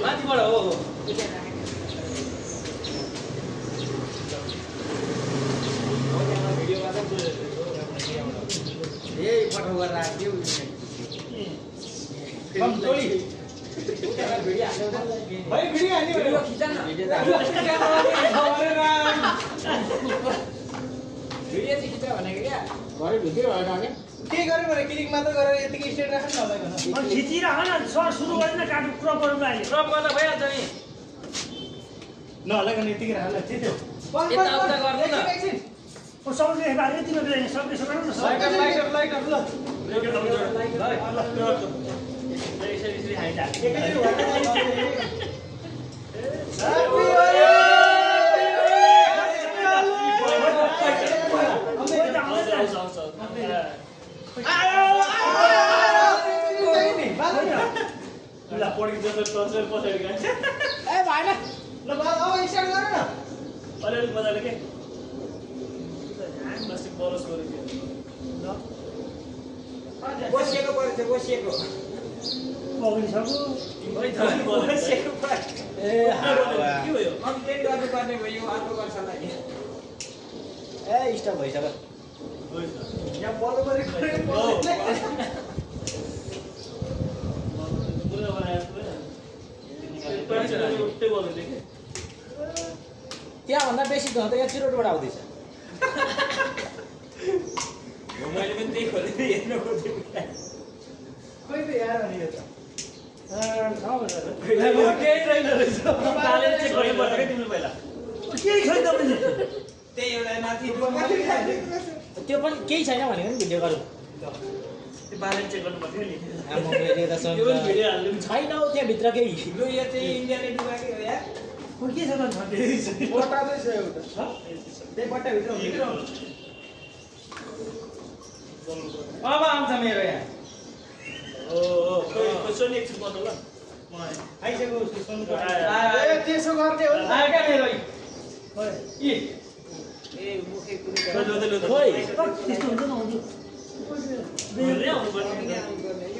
माथिबाट हो यही फोटो गरेर राख्यो भाइ भिडियो हाल्ने भिडियो खिच्न भिडियो चाहिँ खिच्छ भनेको क्या घरै भित्रै भएर आके के गर्नु भने क्लिक मात्र गरेर यतिकै स्ट्रेट राख्नु नभइकन खिचिराख न सर सुरु गर्न काटु क्रप गर्नु अहिले क्रप गर्दा भइहाल्छ नि नहलाइकन यतिकै राख्नु त्यही त्यो यता उता गर्नु न ओ सबले बारे तिम्रो बेला सबले सकाउनु न लाइट ल यसरी हाइटा ल पढ्नु जस्तो टर्चर पछाडी गान्छ ए भाइ ल ल अब स्टार्ट गर न अलिअलि मजाले के प्लास्टिक बरस गरेको ल बसिएको परेछ बसिएको पगिसक्यो बसिएको परेछ ए के भयो कम्प्लेन गर्नुपर्ने भयो अर्को वर्षलाई ए स्टप भइसक्यो यहाँ बोल्नु त्यहाँभन्दा बेसी धुवा त यहाँ चिरोटबाट आउँदैछ मैले पनि त्यही खोलेर हेर्नु खोजेको खोइ त यार अनि यो त केही रहेन रहेछ केही छैन तपाईँले त्यही एउटा माथि त्यो पनि केही छैन भनेको नि भिडियो गरौँ ब्यालेन्स चेक गर्नु पर्थ्यो नि छैन हौ त्यहाँभित्र केही यो चाहिँ इन्डियाले डुबाएकै हो यार के छ त बट्टा चाहिँ छ एउटा त्यही बट्टाभित्र अब आउँछ मेरो यहाँ सोनी एकछिन बन्द ल आइसक्यो उसको सोनीको त्यसो गर्दै हो आयो क्या मेरो त्यस्तो हुन्छ न हुन्छ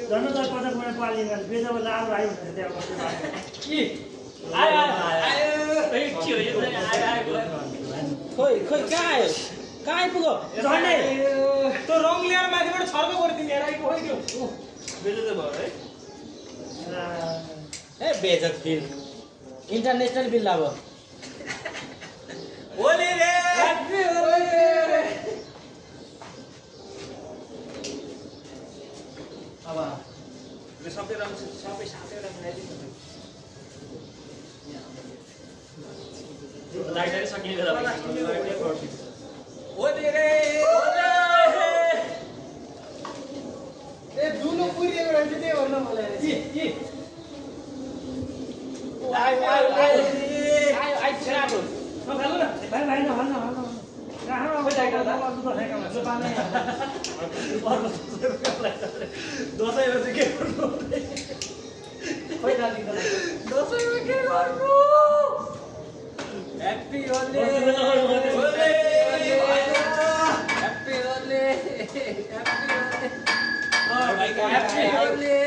जनता पटक मैले पालिन्छ बेजब लाल आयो भने त्यहाँ खोइ खोइ कहाँ आयो कहाँ आइपुग्यो झन्डै त्यो रङ ल्याएर माथिबाट छर्को गरिदिने लिएर आइपुग्यो बेजब भयो है ए बेजत बिल इन्टरनेसनल बिल अब ओले रे अब यो सबै रङ सबै सातै रङ ल्याइदिनु लाइटै सकिने बेला ओले रे ए दुलो पुरिएको रहेछ त्यही भन्न मलाई आयो छेराको नखालु न भाइ भाइ नखाल्नु कहाँ अब जाइका त दसैँमा चाहिँ के गर्नु खोइ दादी दसैँमा के गर्नु happy Holi happy Holi happy Holi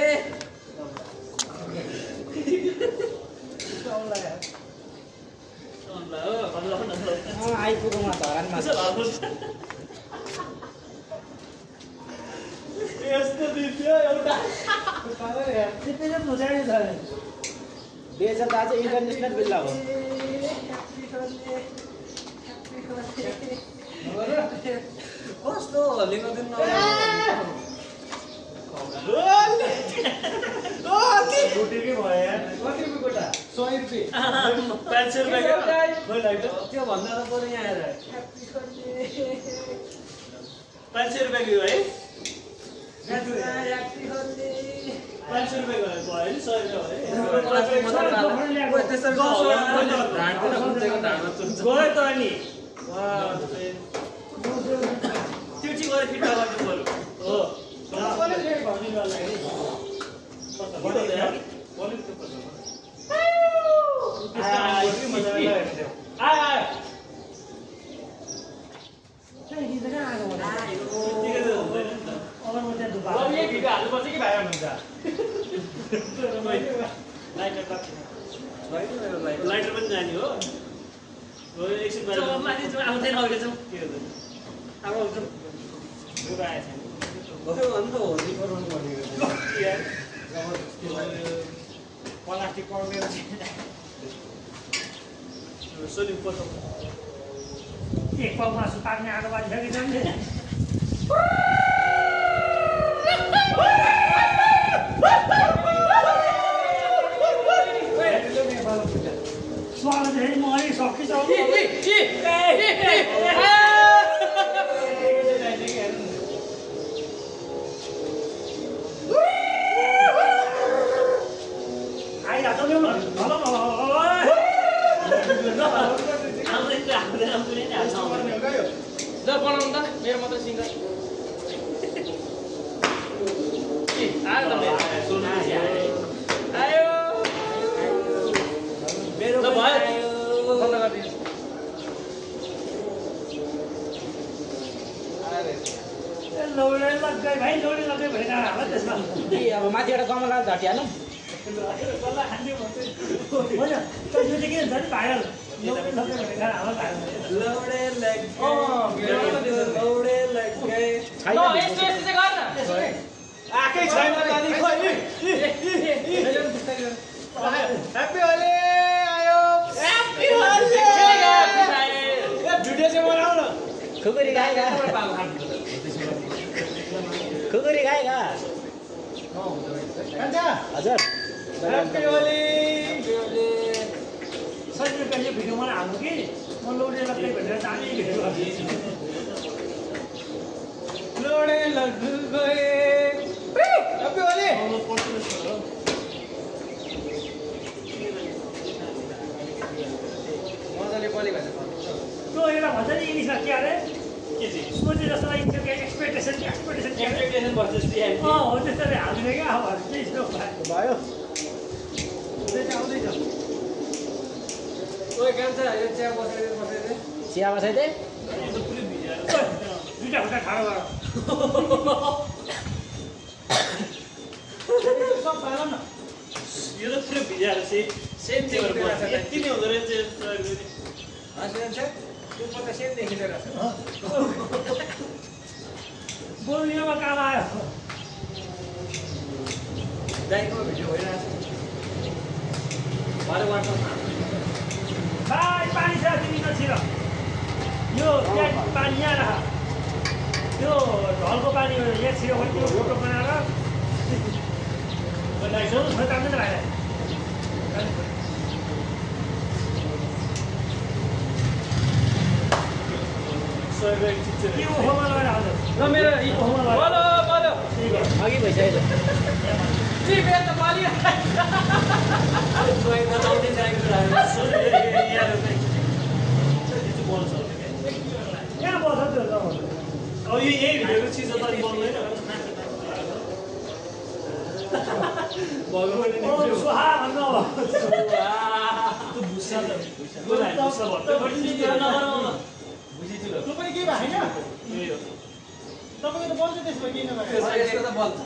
आइपुगौँ धरानमा यस्तो दिन्थ्यो एउटा बेजर आज इन्टरनेसनल बिल हो कस्तो हलेको दिन रोटीकै भयो यार कति रुपियाँ गोटा 100 रुपियाँ 500 रुपियाँ त्यो भन्दा त बरु यहाँ आएर 500 रुपियाँको है 500 रुपियाँको भयो नि 100 रुपियाँ त नि त्यो चाहिँ गएर फिर्ता गर्नु पर्यो हो माथि जाउँ आउँदैन अहिले जाउँ अब जाउँ गयो भने त होली गराउनु पर्ने प्लास्टिक पड्केर सोनी पचाउ एक पाउ मासु पाक्ने आगो बालिसकेको छ स्वागत है म अहिले सकिसक्यो आइहाल्छ नि ल बनाउनु त मेरो मात्रै सिङ्गल आयो त आयो मेरो ल भयो बन्द गरिदिनु लौडे लग्गै भाइ लौडे लग्गै भएन होला त्यसमा अब माथिबाट गमला झट्यानु बल्ल खान्थ्यो भन्दै होइन त्यो चाहिँ के हुन्छ नि भाइरल लौडे लग्गै भनेर हाम्रो भाइरल लौडे लग लौडे लग गए ल यस्तो यस्तो चाहिँ गर न आकै छैन गाडी खोइ ह्यापी होली आयो ह्यापी होली ए भिडियो चाहिँ बनाऊ न खुकुरी गाएगा खुकुरी गाएगा हजुर ह्यापी होली सजिलो यो भिडियो मलाई हाल्नु कि म लौडे लग्गै भनेर दामी भिडियो लौडे लग गए ह्यापी होली मजाले बोली भन्छ त्यो एउटा भन्छ नि इङ्ग्लिसमा के अरे के चाहिँ सोचे जस्तो लाग्छ कि एक्सपेक्टेसन के एक्सपेक्टेसन भर्सेस रियालिटी हो त्यसरी हाल्ने क्या अब त्यही स्टोक भयो आउँदैछ ओइ काम छ यो चिया बसाइदे चिया बसाइदे दुईटा खुट्टा ठाडो गर सब पालन न यो त पुरै भिजाएर सेम चाहिँ यति नै हुँदो रहेछ हजुर त्यो पत्ता सेम देखिँदो रहेछ बोल्नेमा काम आयो दाइको भिडियो भइरहेको छ भरे वाट्सएपमा भाइ पानी छ तिमी नछिर यो ट्याङ्क पानी यहाँ राख त्यो ढलको पानी यहाँ छिरो भने त्यो फोटो बनाएर सोध्नु छोइ काम चाहिँ भाइलाई के ओखोमा लगाएर हजुर ल मेरो ओखोमा लगाएर बोलो अघि भइसक्यो जी मेरो त पाली यहाँ बस्छ त्यो अब यो यही भिडियोको चिज त बन्दैन भगवान् सुहा भन्नु अब भुसा भन्छ त्यो पनि केही भएको छैन तपाईँको त बल्छ त्यसमा केही नभएको यसको त बल्छ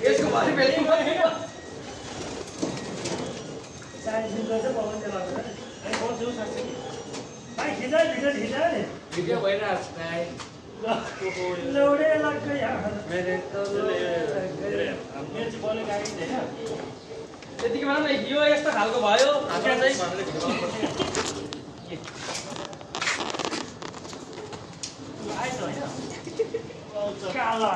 यसको भरि भेट्नु छैन 40 दिन चाहिँ पकाउनु लाग्छ है बस्छु सक्छ भाइ खिचाइ भिडियो खिचाइ नि भिडियो भइरहेको छ भाइ लौडे लाग्छ यहाँ मेरो चाहिँ बोले गाडी छैन त्यतिकै भन न यो यस्तो खालको भयो हाम्रो चाहिँ काला